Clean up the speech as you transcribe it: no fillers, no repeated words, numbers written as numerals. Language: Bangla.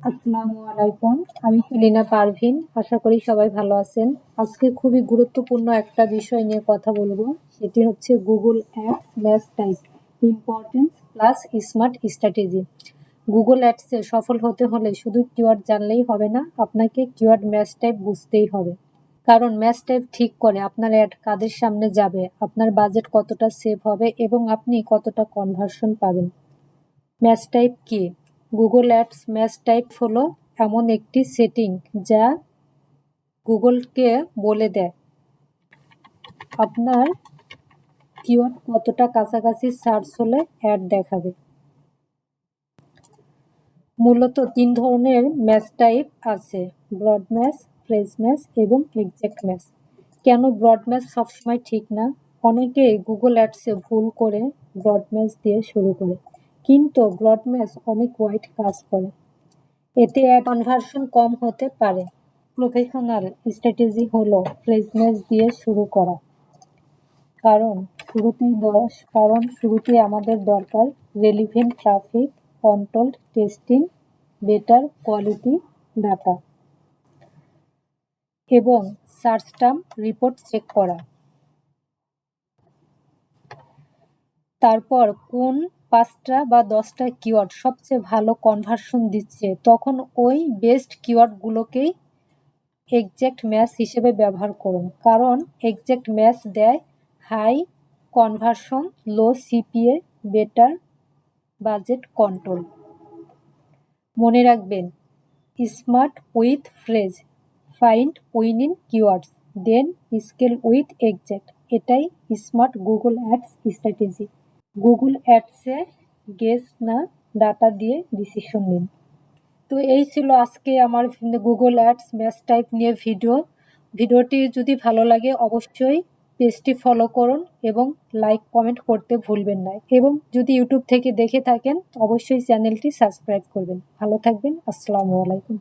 আসসালামু আলাইকুম। আমি সেলিনা পারভিন। আশা করি সবাই ভালো আছেন। আজকে খুবই গুরুত্বপূর্ণ একটা বিষয় নিয়ে কথা বলবো। সেটি হচ্ছে Google ads match type importance plus smart strategy. Google অ্যাডসে সফল হতে হলে শুধু কিওয়ার্ড জানলেই হবে না, আপনাকে কিওয়ার্ড ম্যাচ টাইপ বুঝতেই হবে। কারণ ম্যাচ টাইপ ঠিক করে আপনার অ্যাড কাদের সামনে যাবে, আপনার বাজেট কতটা সেভ হবে এবং আপনি কতটা কনভার্সন পাবেন। ম্যাচ টাইপ কি? গুগল অ্যাডস ম্যাচ টাইপ হলো এমন একটি সেটিং যা গুগলকে বলে দেয় আপনার কিওয়ার্ড কতটা কাছাকাছি সার্চ হলে অ্যাড দেখাবে। মূলত 3 ধরনের ম্যাচ টাইপ আছে: ব্রড ম্যাচ, ফ্রেজ ম্যাচ এবং এক্সাক্ট ম্যাচ। কেন ব্রড ম্যাচ সবসময় ঠিক না? অনেকেই গুগল অ্যাডসে ভুল করে ব্রড ম্যাচ দিয়ে শুরু করে, কিন্তু ব্রড ম্যাচ অনেক ওয়াইড কাজ করে। এতে অ্যাড কনভার্সন কম হতে পারে। প্রফেশনাল স্ট্র্যাটেজি হলো ফ্রেজ ম্যাচ দিয়ে শুরু করা। কারণ শুরুতেই আমাদের দরকার relevant traffic, controlled testing, better quality data এবং সার্চ টার্ম রিপোর্ট চেক করা। তারপর কোন 5টা বা 10টা কিওয়ার্ড সবচেয়ে ভালো কনভার্সন দিচ্ছে, তখন ওই বেস্ট কিওয়ার্ডগুলোকেই এক্সাক্ট ম্যাচ হিসেবে ব্যবহার করুন। কারণ এক্সাক্ট ম্যাচ দেয় high conversion, low CPA, better budget control. মনে রাখবেন, smart with phrase, find winning keywords, then scale with exact. এটাই smart Google ads strategy. Google অ্যাডসে গেস না ডাটা দিয়ে ডিসিশন নিন। তো এই ছিল আজকে আমার গুগল অ্যাডস ম্যাচ টাইপ নিয়ে ভিডিওটি যদি ভালো লাগে অবশ্যই পেজটি ফলো করুন এবং লাইক কমেন্ট করতে ভুলবেন না, এবং যদি ইউটিউব থেকে দেখে থাকেন অবশ্যই চ্যানেলটি সাবস্ক্রাইব করবেন। ভালো থাকবেন। আসসালামু আলাইকুম।